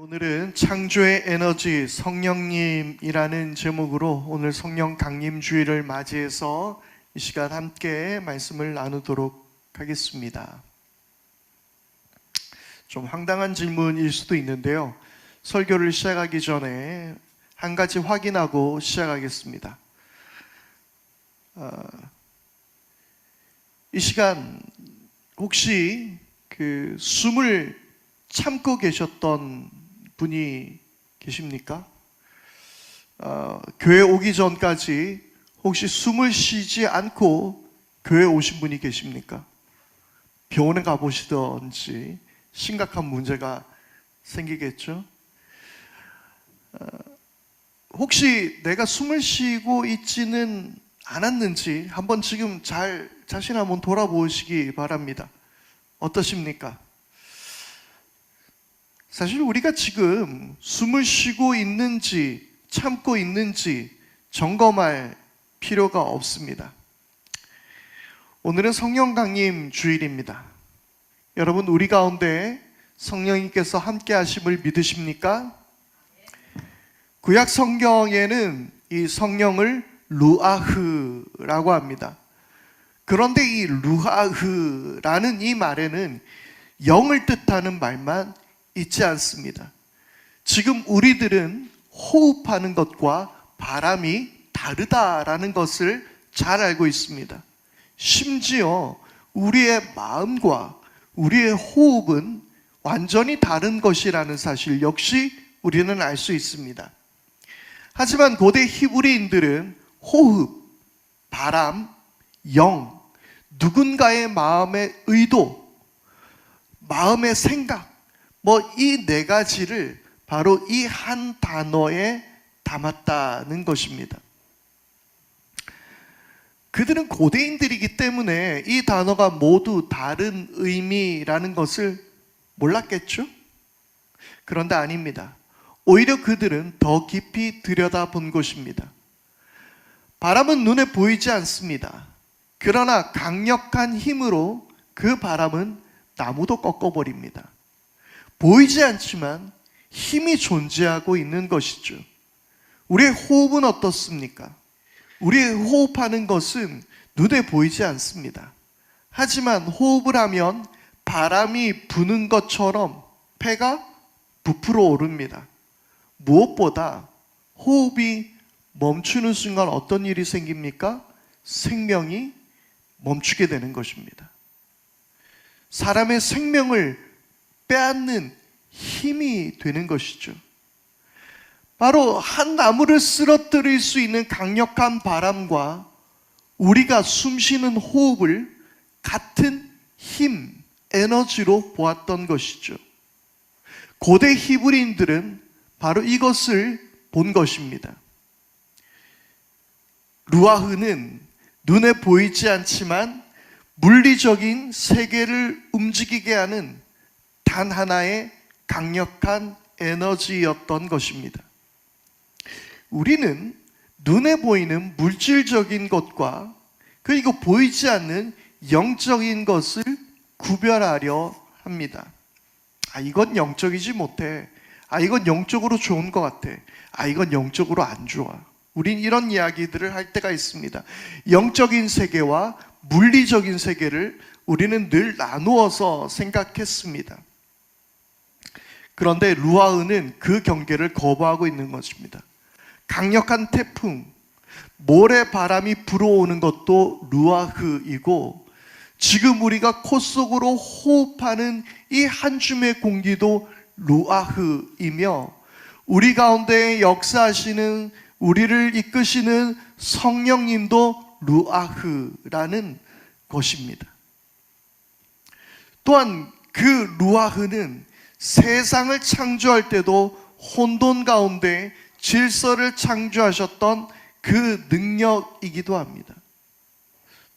오늘은 창조의 에너지 성령님이라는 제목으로 오늘 성령 강림 주일을 맞이해서 이 시간 함께 말씀을 나누도록 하겠습니다. 좀 황당한 질문일 수도 있는데요. 설교를 시작하기 전에 한 가지 확인하고 시작하겠습니다. 이 시간 혹시 숨을 참고 계셨던 분이 계십니까? 교회 오기 전까지 혹시 숨을 쉬지 않고 교회 오신 분이 계십니까? 병원에 가보시던지 심각한 문제가 생기겠죠? 혹시 내가 숨을 쉬고 있지는 않았는지 한번 지금 자신 한번 돌아보시기 바랍니다. 어떠십니까? 사실 우리가 지금 숨을 쉬고 있는지 참고 있는지 점검할 필요가 없습니다. 오늘은 성령 강림 주일입니다. 여러분, 우리 가운데 성령님께서 함께 하심을 믿으십니까? 구약 성경에는 이 성령을 루아흐라고 합니다. 그런데 이 루아흐라는 이 말에는 영을 뜻하는 말만 있지 않습니다. 지금 우리들은 호흡하는 것과 바람이 다르다라는 것을 잘 알고 있습니다. 심지어 우리의 마음과 우리의 호흡은 완전히 다른 것이라는 사실 역시 우리는 알 수 있습니다. 하지만 고대 히브리인들은 호흡, 바람, 영, 누군가의 마음의 의도, 마음의 생각, 이 네 가지를 바로 이 한 단어에 담았다는 것입니다. 그들은 고대인들이기 때문에 이 단어가 모두 다른 의미라는 것을 몰랐겠죠? 그런데 아닙니다. 오히려 그들은 더 깊이 들여다본 것입니다. 바람은 눈에 보이지 않습니다. 그러나 강력한 힘으로 그 바람은 나무도 꺾어버립니다. 보이지 않지만 힘이 존재하고 있는 것이죠. 우리의 호흡은 어떻습니까? 우리의 호흡하는 것은 눈에 보이지 않습니다. 하지만 호흡을 하면 바람이 부는 것처럼 폐가 부풀어 오릅니다. 무엇보다 호흡이 멈추는 순간 어떤 일이 생깁니까? 생명이 멈추게 되는 것입니다. 사람의 생명을 빼앗는 힘이 되는 것이죠. 바로 한 나무를 쓰러뜨릴 수 있는 강력한 바람과 우리가 숨쉬는 호흡을 같은 힘, 에너지로 보았던 것이죠. 고대 히브리인들은 바로 이것을 본 것입니다. 루아흐는 눈에 보이지 않지만 물리적인 세계를 움직이게 하는 단 하나의 강력한 에너지였던 것입니다. 우리는 눈에 보이는 물질적인 것과 그리고 보이지 않는 영적인 것을 구별하려 합니다. 이건 영적이지 못해. 이건 영적으로 좋은 것 같아. 이건 영적으로 안 좋아. 우린 이런 이야기들을 할 때가 있습니다. 영적인 세계와 물리적인 세계를 우리는 늘 나누어서 생각했습니다. 그런데 루아흐는 그 경계를 거부하고 있는 것입니다. 강력한 태풍, 모래바람이 불어오는 것도 루아흐이고 지금 우리가 코 속으로 호흡하는 이 한 줌의 공기도 루아흐이며 우리 가운데 역사하시는 우리를 이끄시는 성령님도 루아흐라는 것입니다. 또한 그 루아흐는 세상을 창조할 때도 혼돈 가운데 질서를 창조하셨던 그 능력이기도 합니다.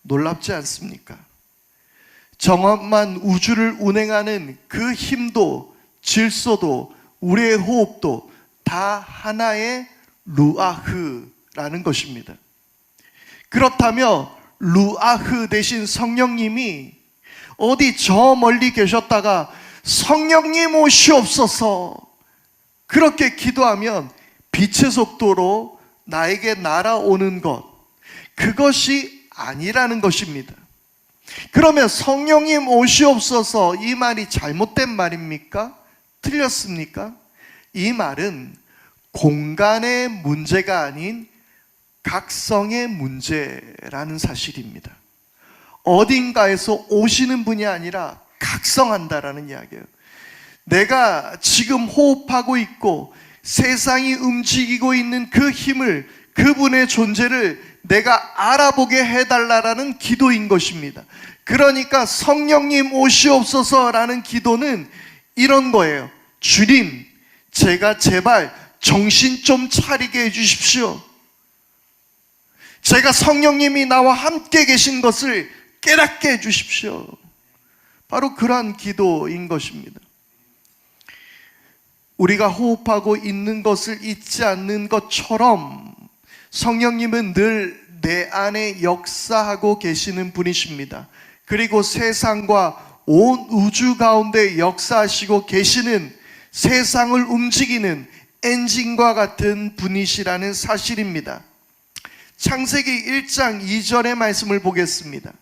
놀랍지 않습니까? 정엄한 우주를 운행하는 그 힘도 질서도 우리의 호흡도 다 하나의 루아흐라는 것입니다. 그렇다면 루아흐 대신 성령님이 어디 저 멀리 계셨다가 성령님 오시옵소서 그렇게 기도하면 빛의 속도로 나에게 날아오는 것, 그것이 아니라는 것입니다. 그러면 성령님 오시옵소서, 이 말이 잘못된 말입니까? 틀렸습니까? 이 말은 공간의 문제가 아닌 각성의 문제라는 사실입니다. 어딘가에서 오시는 분이 아니라 각성한다라는 이야기예요. 내가 지금 호흡하고 있고 세상이 움직이고 있는 그 힘을, 그분의 존재를 내가 알아보게 해달라는 기도인 것입니다. 그러니까 성령님 오시옵소서라는 기도는 이런 거예요. 주님, 제가 제발 정신 좀 차리게 해주십시오. 제가 성령님이 나와 함께 계신 것을 깨닫게 해주십시오. 바로 그러한 기도인 것입니다. 우리가 호흡하고 있는 것을 잊지 않는 것처럼 성령님은 늘 내 안에 역사하고 계시는 분이십니다. 그리고 세상과 온 우주 가운데 역사하시고 계시는, 세상을 움직이는 엔진과 같은 분이시라는 사실입니다. 창세기 1장 2절의 말씀을 보겠습니다.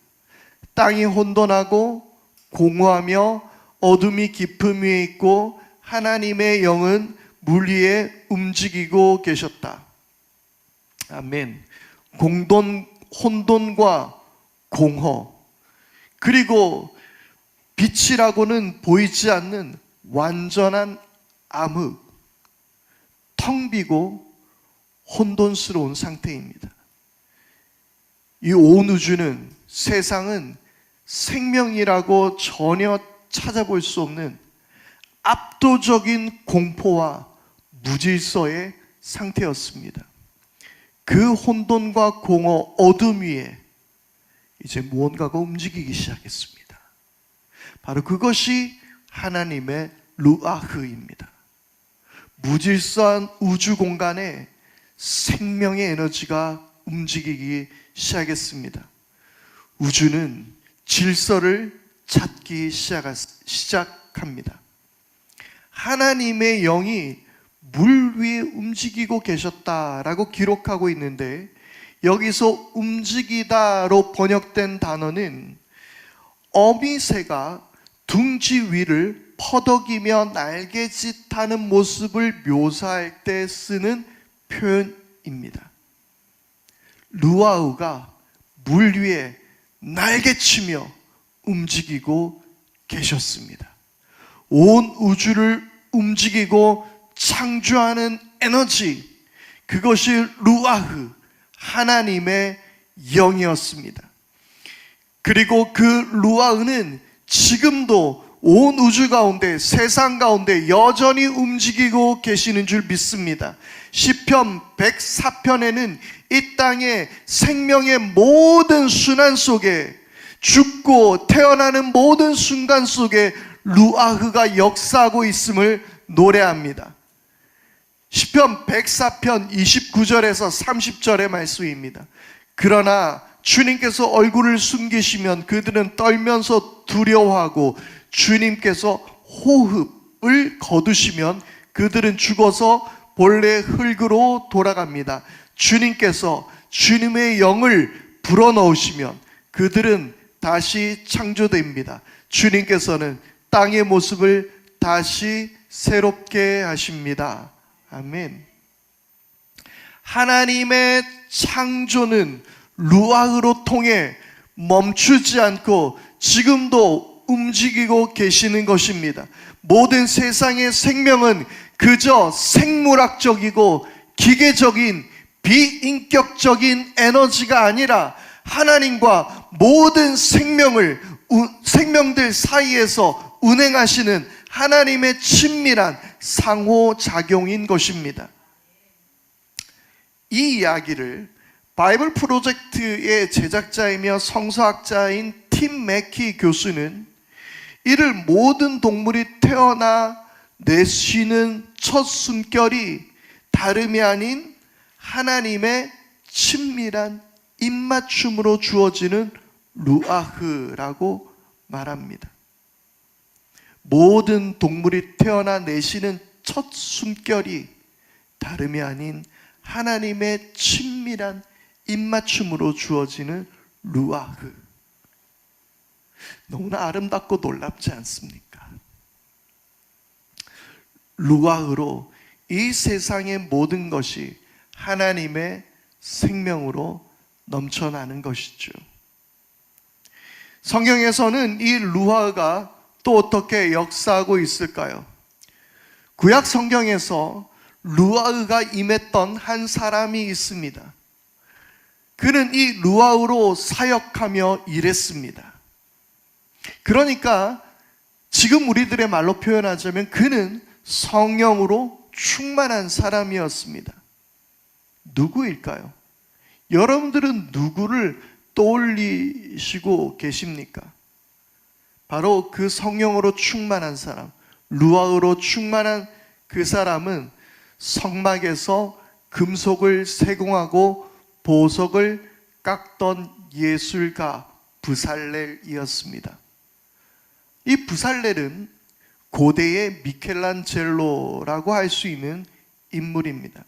땅이 혼돈하고 공허하며 어둠이 깊음 위에 있고 하나님의 영은 물 위에 움직이고 계셨다. 아멘. 혼돈과 공허, 그리고 빛이라고는 보이지 않는 완전한 암흑, 텅 비고 혼돈스러운 상태입니다. 이 온 우주는, 세상은 생명이라고 전혀 찾아볼 수 없는 압도적인 공포와 무질서의 상태였습니다. 그 혼돈과 공허, 어둠 위에 이제 무언가가 움직이기 시작했습니다. 바로 그것이 하나님의 루아흐입니다. 무질서한 우주 공간에 생명의 에너지가 움직이기 시작했습니다. 우주는 질서를 찾기 시작합니다. 하나님의 영이 물 위에 움직이고 계셨다라고 기록하고 있는데, 여기서 움직이다로 번역된 단어는 어미새가 둥지 위를 퍼덕이며 날개짓하는 모습을 묘사할 때 쓰는 표현입니다. 루아흐가 물 위에 날개치며 움직이고 계셨습니다. 온 우주를 움직이고 창조하는 에너지, 그것이 루아흐, 하나님의 영이었습니다. 그리고 그 루아흐는 지금도 온 우주 가운데, 세상 가운데 여전히 움직이고 계시는 줄 믿습니다. 시편 104편에는 이 땅의 생명의 모든 순환 속에, 죽고 태어나는 모든 순간 속에 루아흐가 역사하고 있음을 노래합니다. 시편 104편 29절에서 30절의 말씀입니다. 그러나 주님께서 얼굴을 숨기시면 그들은 떨면서 두려워하고, 주님께서 호흡을 거두시면 그들은 죽어서 본래 흙으로 돌아갑니다. 주님께서 주님의 영을 불어넣으시면 그들은 다시 창조됩니다. 주님께서는 땅의 모습을 다시 새롭게 하십니다. 아멘. 하나님의 창조는 루아흐로 통해 멈추지 않고 지금도 움직이고 계시는 것입니다. 모든 세상의 생명은 그저 생물학적이고 기계적인 비인격적인 에너지가 아니라 하나님과 모든 생명들 사이에서 운행하시는 하나님의 친밀한 상호작용인 것입니다. 이 이야기를 바이블 프로젝트의 제작자이며 성서학자인 팀 맥키 교수는 이를 모든 동물이 태어나 내쉬는 첫 숨결이 다름이 아닌 하나님의 친밀한 입맞춤으로 주어지는 루아흐라고 말합니다. 모든 동물이 태어나 내쉬는 첫 숨결이 다름이 아닌 하나님의 친밀한 입맞춤으로 주어지는 루아흐. 너무나 아름답고 놀랍지 않습니까? 루아흐로 이 세상의 모든 것이 하나님의 생명으로 넘쳐나는 것이죠. 성경에서는 이 루아흐가 또 어떻게 역사하고 있을까요? 구약 성경에서 루아흐가 임했던 한 사람이 있습니다. 그는 이 루아흐로 사역하며 일했습니다. 그러니까 지금 우리들의 말로 표현하자면 그는 성령으로 충만한 사람이었습니다. 누구일까요? 여러분들은 누구를 떠올리시고 계십니까? 바로 그 성령으로 충만한 사람, 루아흐로 충만한 그 사람은 성막에서 금속을 세공하고 보석을 깎던 예술가 부살렐이었습니다. 이 부살렐은 고대의 미켈란젤로라고 할 수 있는 인물입니다.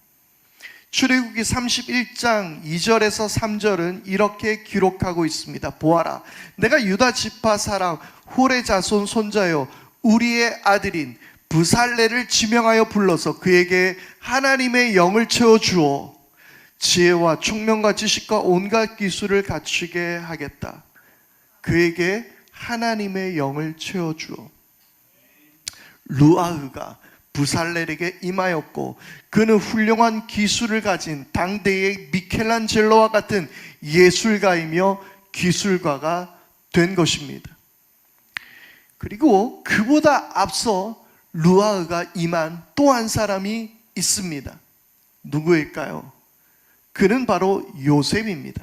출애굽기 31장 2절에서 3절은 이렇게 기록하고 있습니다. 보아라, 내가 유다 지파 사람 홀의 자손 손자여 우리의 아들인 부살렐을 지명하여 불러서 그에게 하나님의 영을 채워주어 지혜와 총명과 지식과 온갖 기술을 갖추게 하겠다. 그에게 하나님의 영을 채워주어. 루아흐가 부살렐에게 임하였고 그는 훌륭한 기술을 가진 당대의 미켈란젤로와 같은 예술가이며 기술가가 된 것입니다. 그리고 그보다 앞서 루아흐가 임한 또 한 사람이 있습니다. 누구일까요? 그는 바로 요셉입니다.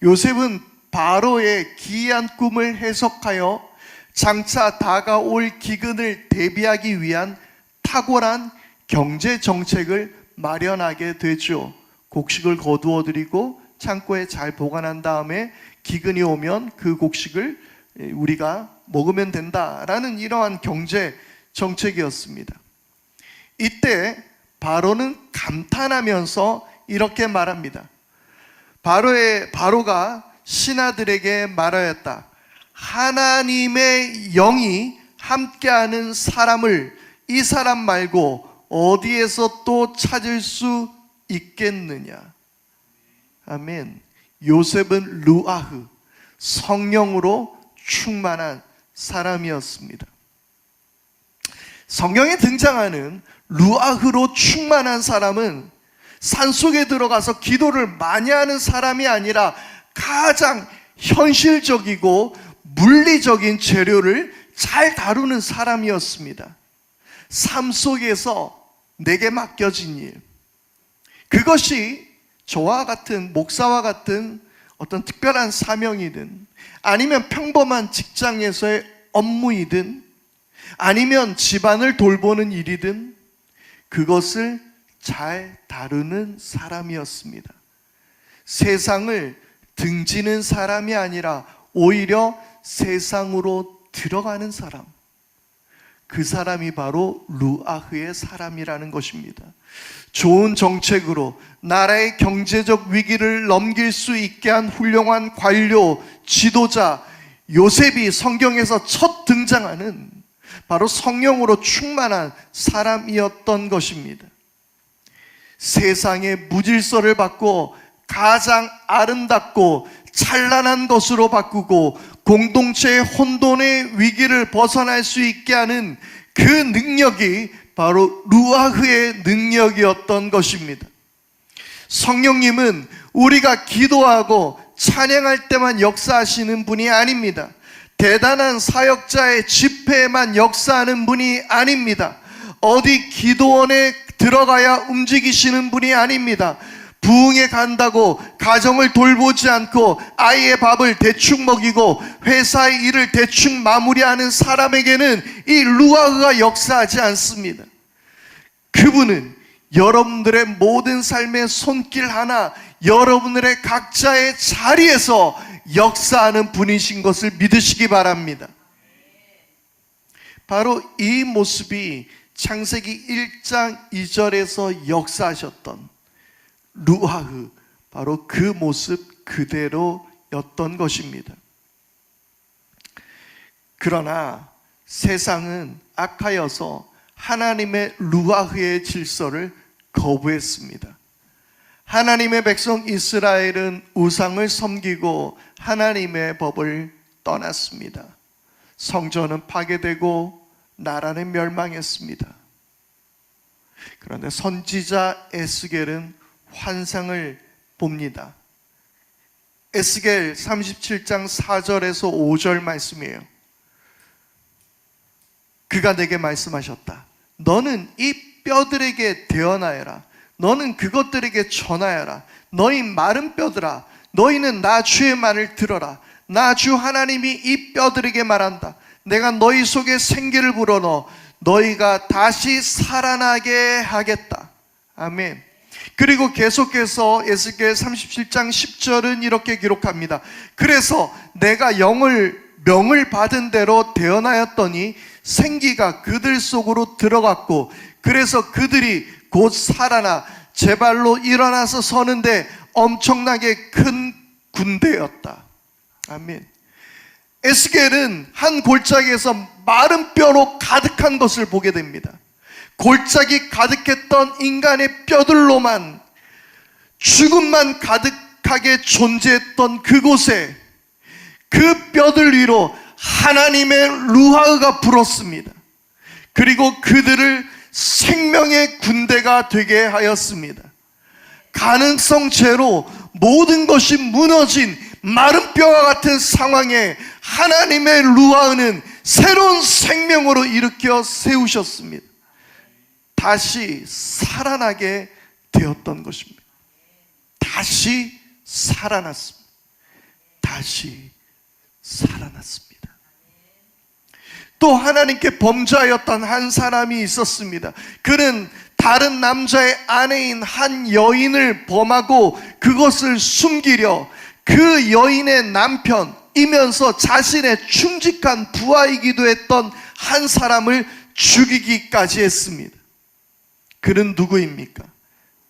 요셉은 바로의 기이한 꿈을 해석하여 장차 다가올 기근을 대비하기 위한 탁월한 경제 정책을 마련하게 되죠. 곡식을 거두어 드리고 창고에 잘 보관한 다음에 기근이 오면 그 곡식을 우리가 먹으면 된다라는 이러한 경제 정책이었습니다. 이때 바로는 감탄하면서 이렇게 말합니다. 바로가 신하들에게 말하였다. 하나님의 영이 함께하는 사람을 이 사람 말고 어디에서 또 찾을 수 있겠느냐. 아멘. 요셉은 루아흐, 성령으로 충만한 사람이었습니다. 성경에 등장하는 루아흐로 충만한 사람은 산속에 들어가서 기도를 많이 하는 사람이 아니라 가장 현실적이고 물리적인 재료를 잘 다루는 사람이었습니다. 삶 속에서 내게 맡겨진 일, 그것이 저와 같은 목사와 같은 어떤 특별한 사명이든 아니면 평범한 직장에서의 업무이든 아니면 집안을 돌보는 일이든 그것을 잘 다루는 사람이었습니다. 세상을 등지는 사람이 아니라 오히려 세상으로 들어가는 사람, 그 사람이 바로 루아흐의 사람이라는 것입니다. 좋은 정책으로 나라의 경제적 위기를 넘길 수 있게 한 훌륭한 관료, 지도자 요셉이 성경에서 첫 등장하는 바로 성령으로 충만한 사람이었던 것입니다. 세상의 무질서를 바꿔 가장 아름답고 찬란한 것으로 바꾸고 공동체의 혼돈의 위기를 벗어날 수 있게 하는 그 능력이 바로 루아흐의 능력이었던 것입니다. 성령님은 우리가 기도하고 찬양할 때만 역사하시는 분이 아닙니다. 대단한 사역자의 집회에만 역사하는 분이 아닙니다. 어디 기도원에 들어가야 움직이시는 분이 아닙니다. 부흥에 간다고 가정을 돌보지 않고 아이의 밥을 대충 먹이고 회사의 일을 대충 마무리하는 사람에게는 이 루아흐가 역사하지 않습니다. 그분은 여러분들의 모든 삶의 손길 하나, 여러분들의 각자의 자리에서 역사하는 분이신 것을 믿으시기 바랍니다. 바로 이 모습이 창세기 1장 2절에서 역사하셨던 루아흐, 바로 그 모습 그대로였던 것입니다. 그러나 세상은 악하여서 하나님의 루아흐의 질서를 거부했습니다. 하나님의 백성 이스라엘은 우상을 섬기고 하나님의 법을 떠났습니다. 성전은 파괴되고 나라는 멸망했습니다. 그런데 선지자 에스겔은 환상을 봅니다. 에스겔 37장 4절에서 5절 말씀이에요. 그가 내게 말씀하셨다. 너는 이 뼈들에게 대언하여라. 너는 그것들에게 전하여라. 너희 마른 뼈들아, 너희는 나 주의 말을 들어라. 나 주 하나님이 이 뼈들에게 말한다. 내가 너희 속에 생기를 불어넣어 너희가 다시 살아나게 하겠다. 아멘. 그리고 계속해서 에스겔 37장 10절은 이렇게 기록합니다. 그래서 내가 명을 받은 대로 대언하였더니 생기가 그들 속으로 들어갔고, 그래서 그들이 곧 살아나 제 발로 일어나서 서는데 엄청나게 큰 군대였다. 아멘. 에스겔은 한 골짜기에서 마른 뼈로 가득한 것을 보게 됩니다. 골짜기 가득했던 인간의 뼈들로만, 죽음만 가득하게 존재했던 그곳에 그 뼈들 위로 하나님의 루아흐가 불었습니다. 그리고 그들을 생명의 군대가 되게 하였습니다. 가능성 제로 모든 것이 무너진 마른 뼈와 같은 상황에 하나님의 루아흐는 새로운 생명으로 일으켜 세우셨습니다. 다시 살아나게 되었던 것입니다. 다시 살아났습니다. 다시 살아났습니다. 또 하나님께 범죄하였던 한 사람이 있었습니다. 그는 다른 남자의 아내인 한 여인을 범하고 그것을 숨기려 그 여인의 남편이면서 자신의 충직한 부하이기도 했던 한 사람을 죽이기까지 했습니다. 그는 누구입니까?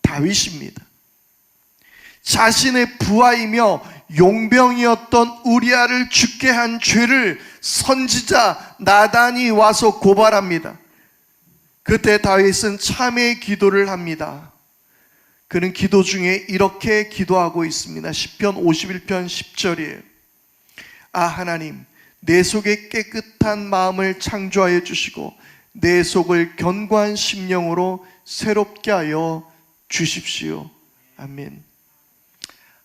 다윗입니다. 자신의 부하이며 용병이었던 우리아를 죽게 한 죄를 선지자 나단이 와서 고발합니다. 그때 다윗은 참회의 기도를 합니다. 그는 기도 중에 이렇게 기도하고 있습니다. 시편 51편 10절이에요. 아 하나님, 내 속에 깨끗한 마음을 창조하여 주시고 내 속을 견고한 심령으로 새롭게 하여 주십시오. 아멘.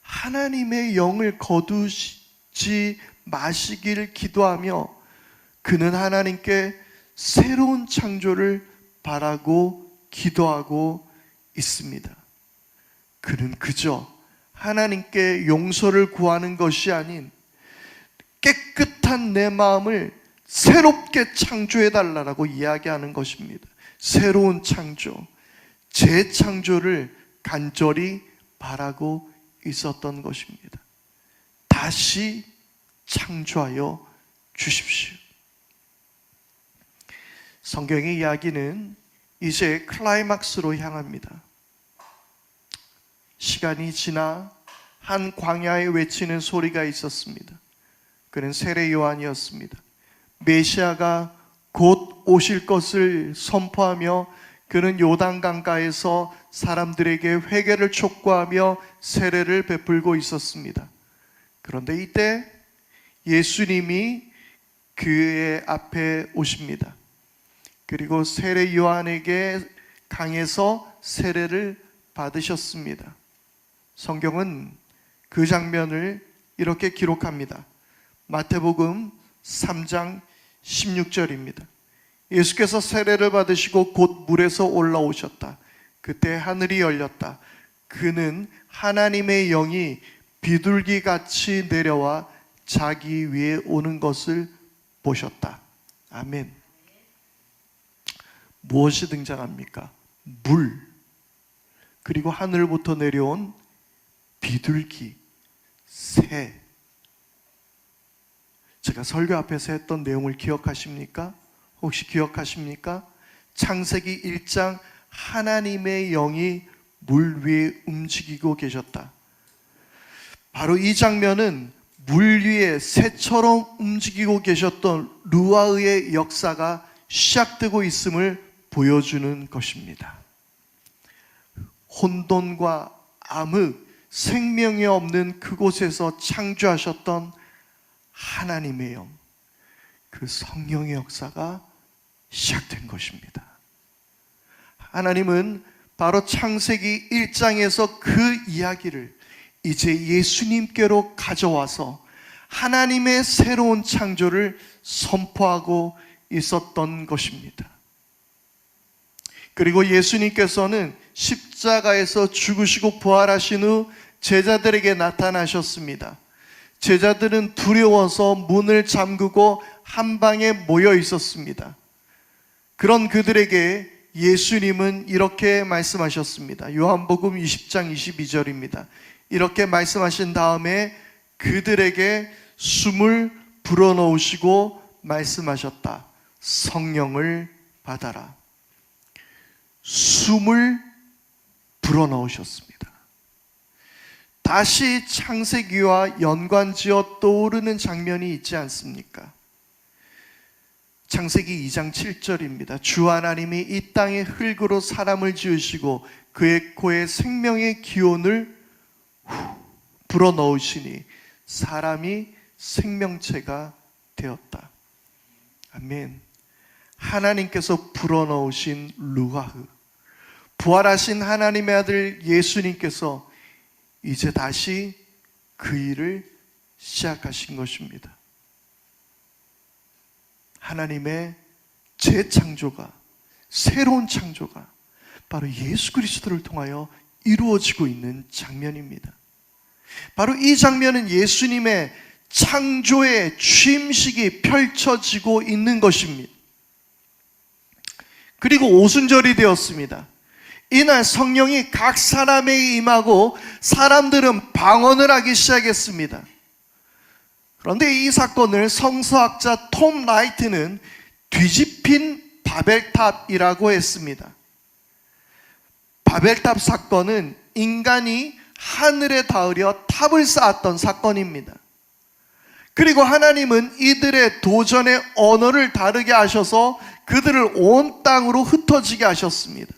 하나님의 영을 거두지 마시길 기도하며 그는 하나님께 새로운 창조를 바라고 기도하고 있습니다. 그는 그저 하나님께 용서를 구하는 것이 아닌 깨끗한 내 마음을 새롭게 창조해 달라고 이야기하는 것입니다. 새로운 창조, 재창조를 간절히 바라고 있었던 것입니다. 다시 창조하여 주십시오. 성경의 이야기는 이제 클라이막스로 향합니다. 시간이 지나 한 광야에 외치는 소리가 있었습니다. 그는 세례 요한이었습니다. 메시아가 곧 오실 것을 선포하며 그는 요단강가에서 사람들에게 회개를 촉구하며 세례를 베풀고 있었습니다. 그런데 이때 예수님이 그의 앞에 오십니다. 그리고 세례 요한에게 강에서 세례를 받으셨습니다. 성경은 그 장면을 이렇게 기록합니다. 마태복음 3장 16절입니다. 예수께서 세례를 받으시고 곧 물에서 올라오셨다. 그때 하늘이 열렸다. 그는 하나님의 영이 비둘기같이 내려와 자기 위에 오는 것을 보셨다. 아멘. 무엇이 등장합니까? 물, 그리고 하늘부터 내려온 비둘기, 새. 제가 설교 앞에서 했던 내용을 기억하십니까? 혹시 기억하십니까? 창세기 1장 하나님의 영이 물 위에 움직이고 계셨다. 바로 이 장면은 물 위에 새처럼 움직이고 계셨던 루아흐의 역사가 시작되고 있음을 보여주는 것입니다. 혼돈과 암흑, 생명이 없는 그곳에서 창조하셨던 하나님의 영, 그 성령의 역사가 시작된 것입니다. 하나님은 바로 창세기 1장에서 그 이야기를 이제 예수님께로 가져와서 하나님의 새로운 창조를 선포하고 있었던 것입니다. 그리고 예수님께서는 십자가에서 죽으시고 부활하신 후 제자들에게 나타나셨습니다. 제자들은 두려워서 문을 잠그고 한 방에 모여 있었습니다. 그런 그들에게 예수님은 이렇게 말씀하셨습니다. 요한복음 20장 22절입니다. 이렇게 말씀하신 다음에 그들에게 숨을 불어넣으시고 말씀하셨다. 성령을 받아라. 숨을 불어넣으셨습니다. 다시 창세기와 연관지어 떠오르는 장면이 있지 않습니까? 창세기 2장 7절입니다. 주 하나님이 이 땅의 흙으로 사람을 지으시고 그의 코에 생명의 기운을 불어넣으시니 사람이 생명체가 되었다. 아멘. 하나님께서 불어넣으신 루아흐, 부활하신 하나님의 아들 예수님께서 이제 다시 그 일을 시작하신 것입니다. 하나님의 재창조가, 새로운 창조가 바로 예수 그리스도를 통하여 이루어지고 있는 장면입니다. 바로 이 장면은 예수님의 창조의 취임식이 펼쳐지고 있는 것입니다. 그리고 오순절이 되었습니다. 이날 성령이 각 사람에게 임하고 사람들은 방언을 하기 시작했습니다. 그런데 이 사건을 성서학자 톰 라이트는 뒤집힌 바벨탑이라고 했습니다. 바벨탑 사건은 인간이 하늘에 닿으려 탑을 쌓았던 사건입니다. 그리고 하나님은 이들의 도전의 언어를 다르게 하셔서 그들을 온 땅으로 흩어지게 하셨습니다.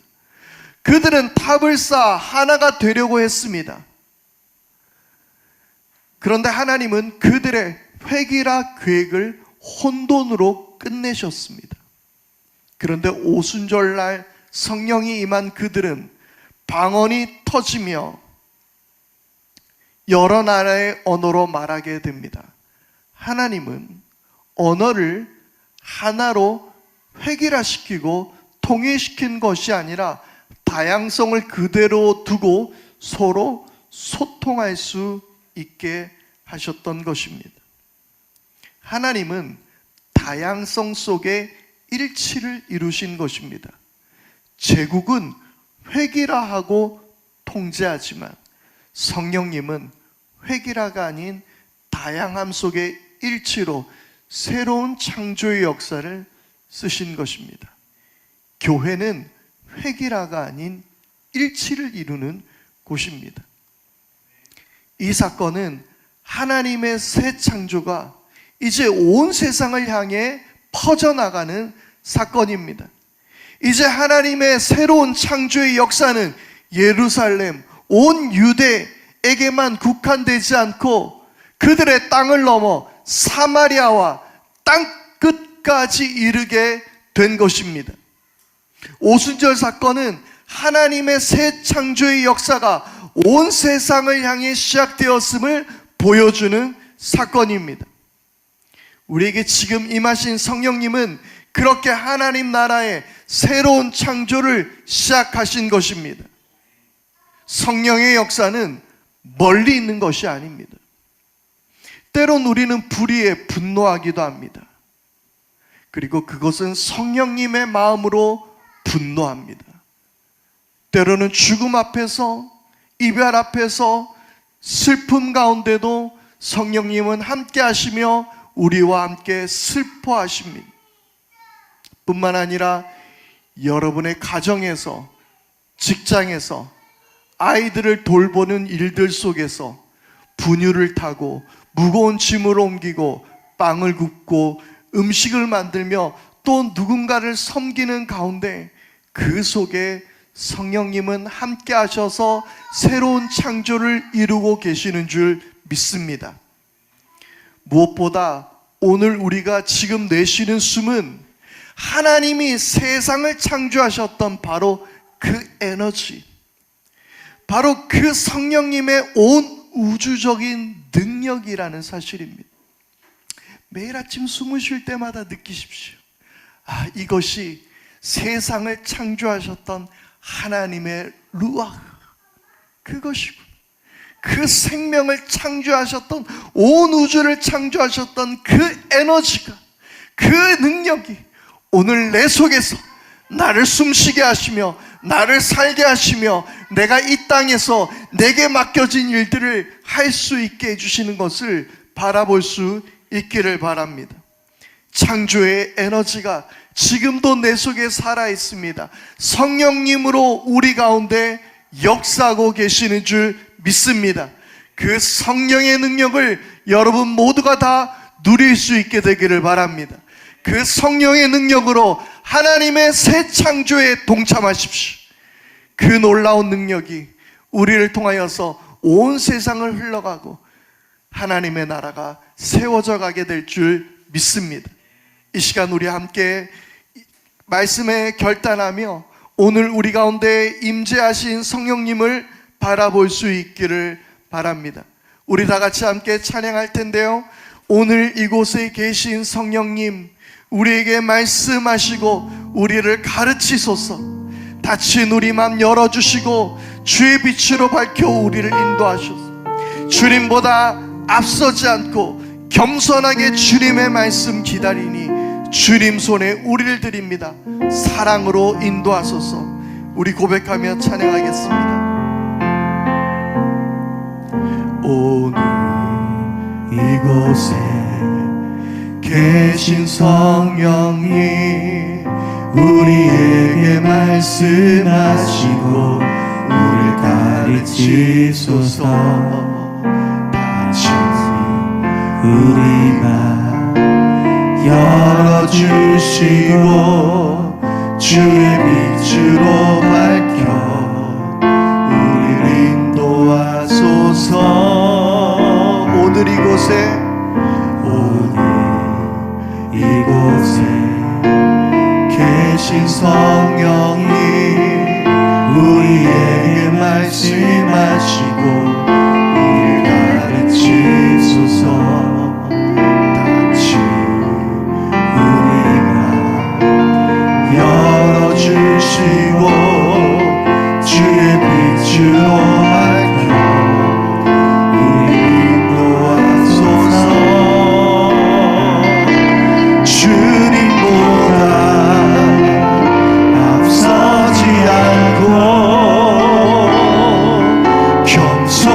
그들은 탑을 쌓아 하나가 되려고 했습니다. 그런데 하나님은 그들의 회기라 계획을 혼돈으로 끝내셨습니다. 그런데 오순절날 성령이 임한 그들은 방언이 터지며 여러 나라의 언어로 말하게 됩니다. 하나님은 언어를 하나로 획일화시키고 통일시킨 것이 아니라 다양성을 그대로 두고 서로 소통할 수 있게 하셨던 것입니다. 하나님은 다양성 속에 일치를 이루신 것입니다. 제국은 획일화하고 통제하지만 성령님은 획일화가 아닌 다양함 속의 일치로 새로운 창조의 역사를 쓰신 것입니다. 교회는 획일화가 아닌 일치를 이루는 곳입니다. 이 사건은 하나님의 새 창조가 이제 온 세상을 향해 퍼져나가는 사건입니다. 이제 하나님의 새로운 창조의 역사는 예루살렘, 온 유대에게만 국한되지 않고 그들의 땅을 넘어 사마리아와 땅끝까지 이르게 된 것입니다. 오순절 사건은 하나님의 새 창조의 역사가 온 세상을 향해 시작되었음을 보여주는 사건입니다. 우리에게 지금 임하신 성령님은 그렇게 하나님 나라의 새로운 창조를 시작하신 것입니다. 성령의 역사는 멀리 있는 것이 아닙니다. 때론 우리는 불의에 분노하기도 합니다. 그리고 그것은 성령님의 마음으로 분노합니다. 때로는 죽음 앞에서, 이별 앞에서, 슬픔 가운데도 성령님은 함께 하시며 우리와 함께 슬퍼하십니다. 뿐만 아니라 여러분의 가정에서, 직장에서, 아이들을 돌보는 일들 속에서 분유를 타고 무거운 짐을 옮기고 빵을 굽고 음식을 만들며 또 누군가를 섬기는 가운데 그 속에 성령님은 함께 하셔서 새로운 창조를 이루고 계시는 줄 믿습니다. 무엇보다 오늘 우리가 지금 내쉬는 숨은 하나님이 세상을 창조하셨던 바로 그 에너지, 바로 그 성령님의 온 우주적인 능력이라는 사실입니다. 매일 아침 숨을 쉴 때마다 느끼십시오. 이것이 세상을 창조하셨던 하나님의 루아흐, 그것이고 그 생명을 창조하셨던, 온 우주를 창조하셨던 그 에너지가, 그 능력이 오늘 내 속에서 나를 숨쉬게 하시며 나를 살게 하시며 내가 이 땅에서 내게 맡겨진 일들을 할 수 있게 해주시는 것을 바라볼 수 있기를 바랍니다. 창조의 에너지가 지금도 내 속에 살아있습니다. 성령님으로 우리 가운데 역사하고 계시는 줄 믿습니다. 그 성령의 능력을 여러분 모두가 다 누릴 수 있게 되기를 바랍니다. 그 성령의 능력으로 하나님의 새 창조에 동참하십시오. 그 놀라운 능력이 우리를 통하여서 온 세상을 흘러가고 하나님의 나라가 세워져 가게 될 줄 믿습니다. 이 시간 우리 함께 말씀에 결단하며 오늘 우리 가운데 임재하신 성령님을 바라볼 수 있기를 바랍니다. 우리 다 같이 함께 찬양할 텐데요, 오늘 이곳에 계신 성령님, 우리에게 말씀하시고 우리를 가르치소서. 닫힌 우리 맘 열어주시고 주의 빛으로 밝혀 우리를 인도하소서. 주님보다 앞서지 않고 겸손하게 주님의 말씀 기다리니 주님 손에 우리를 드립니다. 사랑으로 인도하소서. 우리 고백하며 찬양하겠습니다. 오늘 이곳에 계신 성령님, 우리에게 말씀하시고 우리를 가르치소서. 닫힌 우리 맘 열어주시고 주의 빛으로 밝혀 우리를 인도하소서. 오늘 이곳에 계신 성령님, 우리에게 말씀하시고 우리를 가르치소서. 닫힌 우리 맘 열어주시고 주의 빛으로 밝혀 우리를 인도하소서. 주님보다 앞서지 않고 겸손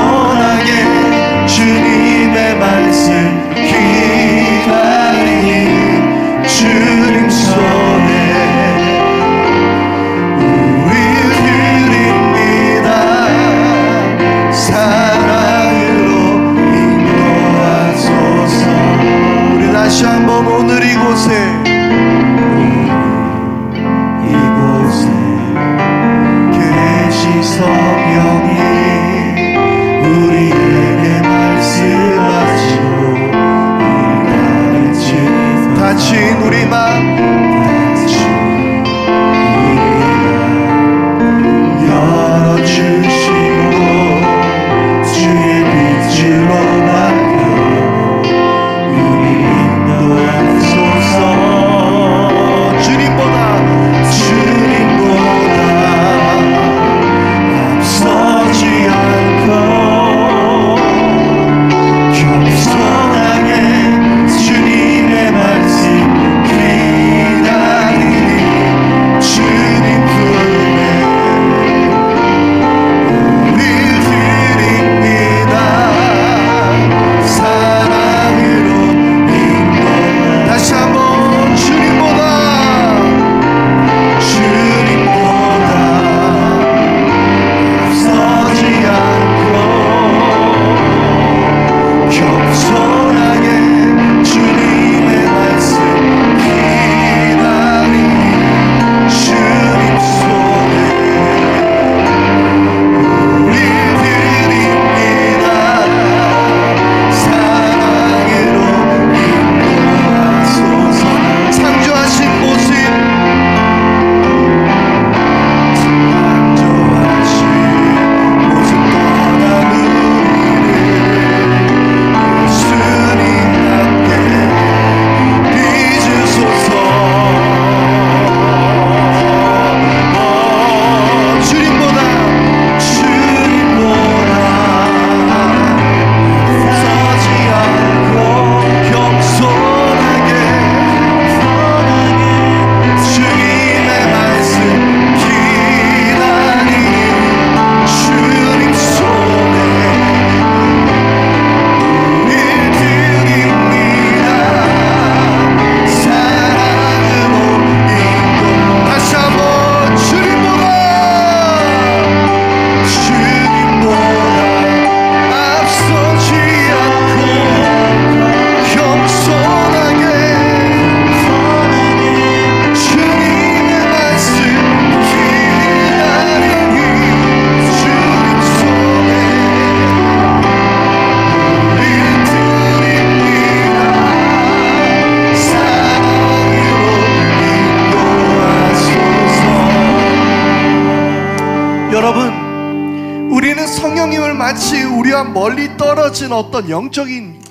여러분, 우리는 성령님을 마치 우리와 멀리 떨어진 어떤 영적인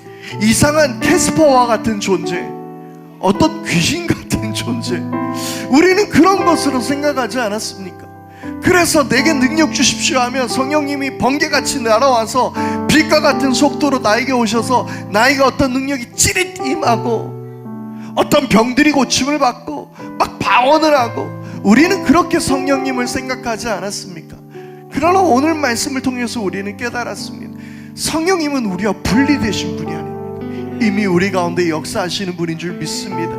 이상한 캐스퍼와 같은 존재, 어떤 귀신 같은 존재, 우리는 그런 것으로 생각하지 않았습니까? 그래서 내게 능력 주십시오 하면 성령님이 번개같이 날아와서 빛과 같은 속도로 나에게 오셔서 나에게 어떤 능력이 찌릿 임하고 어떤 병들이 고침을 받고 막 방언을 하고, 우리는 그렇게 성령님을 생각하지 않았습니까? 그러나 오늘 말씀을 통해서 우리는 깨달았습니다. 성령님은 우리와 분리되신 분이 아닙니다. 이미 우리 가운데 역사하시는 분인 줄 믿습니다.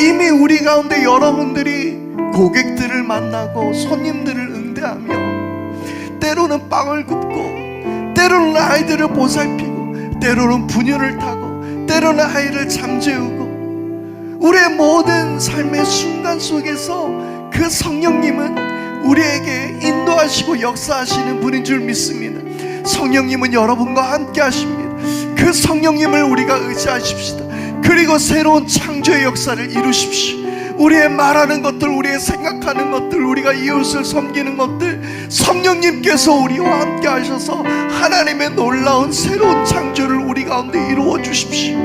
이미 우리 가운데 여러분들이 고객들을 만나고 손님들을 응대하며, 때로는 빵을 굽고, 때로는 아이들을 보살피고, 때로는 분유를 타고, 때로는 아이를 잠재우고, 우리의 모든 삶의 순간 속에서 그 성령님은 우리에게 인도하시고 역사하시는 분인 줄 믿습니다. 성령님은 여러분과 함께 하십니다. 그 성령님을 우리가 의지하십시다. 그리고 새로운 창조의 역사를 이루십시오. 우리의 말하는 것들, 우리의 생각하는 것들, 우리가 이웃을 섬기는 것들, 성령님께서 우리와 함께 하셔서 하나님의 놀라운 새로운 창조를 우리 가운데 이루어 주십시오.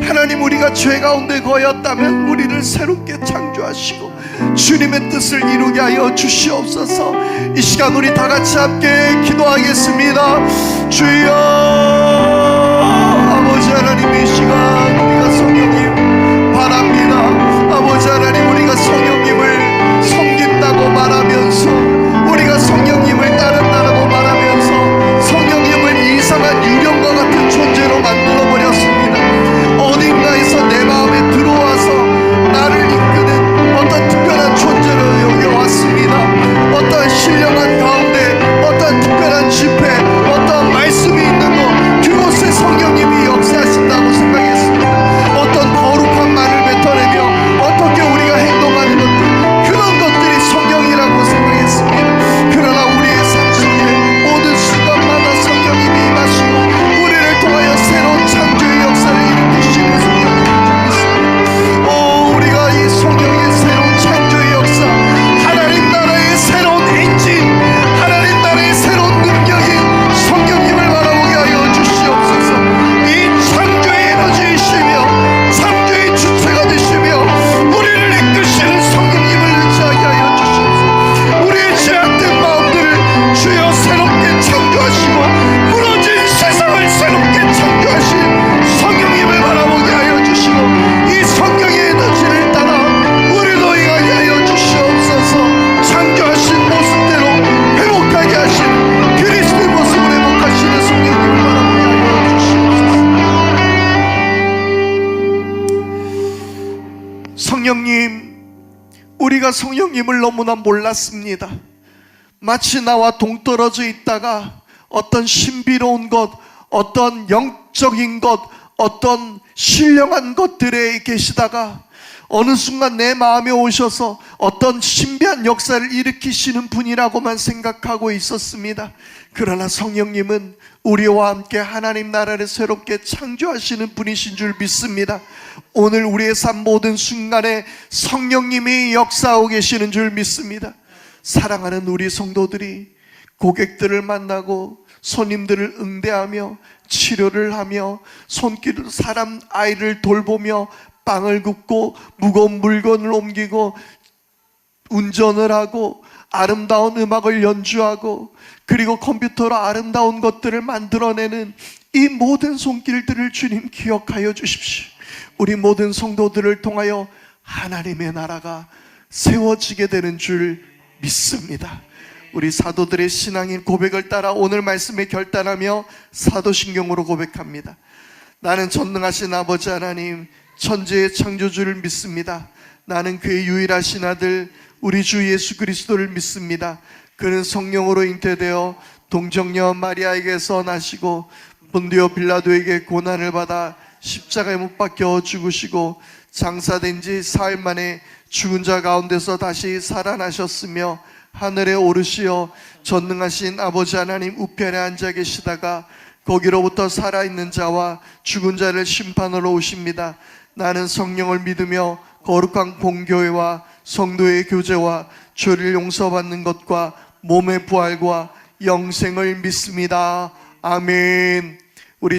하나님, 우리가 죄 가운데 거였다면 우리를 새롭게 창조하시고 주님의 뜻을 이루게 하여 주시옵소서. 이 시간 우리 다 같이 함께 기도하겠습니다. 주여, 아버지 하나님, 이 시간 우리가 성령님 바랍니다. 아버지 하나님, 우리가 성령님을 섬긴다고 말하면서, 우리가 성령님을 따른다고 말하면서 성령님을 이상한 유령과 같은 존재로 만들어버렸습니다. 어딘가에서 내 마음에 들어와서 나를 이끄는 어떤 특별한 존재로 여겨왔습니다. 어떤 신령한 가운데, 어떤 특별한 집회, 어떤 말씀이 있는 곳, 그곳에 성령님이 역사하신다고 생각했습니다. 어떤 거룩한 말을 뱉어내며 어떻게 우리가 행동하는 것들, 그런 것들이 성령이라고 생각했습니다. 그러나 우리의 삶 속에 모든 순간마다 성령님이 임하시고 우리를 통하여 새로운 창조의 역사를 일으키시는 성령님을 믿습니다. 우리가 이 성령의 새로운 창조의 역사, 하나님 나라의 새로운 엔진, 하나님 나라의 새로운 능력인 성령님을 바라보게 하여 주시옵소서. 이 창조의 에너지이시며 창조의 주체가 되시며 우리를 이끄시는 성령님을 의지하게 하여 주시옵소서. 우리의 제약된 마음들을 주여 새롭게 창조하시고 무너진 세상을 새롭게 창조하신 성령님을 바라보게 하여 주시고, 이 성령의 에너지를 따라 우리도 행하게 하여 주시옵소서. 창조하신 모습대로 회복하게 하신 그리스도의 모습으로 회복하시는 성령님을 바라보게 하여 주시옵소서. 성령님, 우리가 성령님을 너무나 몰랐습니다. 마치 나와 동떨어져 있다가 어떤 신비로운 것, 어떤 영적인 것, 어떤 신령한 것들에 계시다가 어느 순간 내 마음에 오셔서 어떤 신비한 역사를 일으키시는 분이라고만 생각하고 있었습니다. 그러나 성령님은 우리와 함께 하나님 나라를 새롭게 창조하시는 분이신 줄 믿습니다. 오늘 우리의 삶 모든 순간에 성령님이 역사하고 계시는 줄 믿습니다. 사랑하는 우리 성도들이 고객들을 만나고 손님들을 응대하며 치료를 하며 손길로 사람 아이를 돌보며 빵을 굽고 무거운 물건을 옮기고 운전을 하고 아름다운 음악을 연주하고 그리고 컴퓨터로 아름다운 것들을 만들어내는 이 모든 손길들을 주님 기억하여 주십시오. 우리 모든 성도들을 통하여 하나님의 나라가 세워지게 되는 줄 믿습니다. 우리 사도들의 신앙인 고백을 따라 오늘 말씀에 결단하며 사도신경으로 고백합니다. 나는 전능하신 아버지 하나님, 천지의 창조주를 믿습니다. 나는 그의 유일하신 아들 우리 주 예수 그리스도를 믿습니다. 그는 성령으로 잉태되어 동정녀 마리아에게서 나시고 본디오 빌라도에게 고난을 받아 십자가에 못 박혀 죽으시고 장사된 지 사흘 만에 죽은 자 가운데서 다시 살아나셨으며 하늘에 오르시어 전능하신 아버지 하나님 우편에 앉아 계시다가 거기로부터 살아있는 자와 죽은 자를 심판하러 오십니다. 나는 성령을 믿으며 거룩한 공교회와 성도의 교제와 죄를 용서받는 것과 몸의 부활과 영생을 믿습니다. 아멘.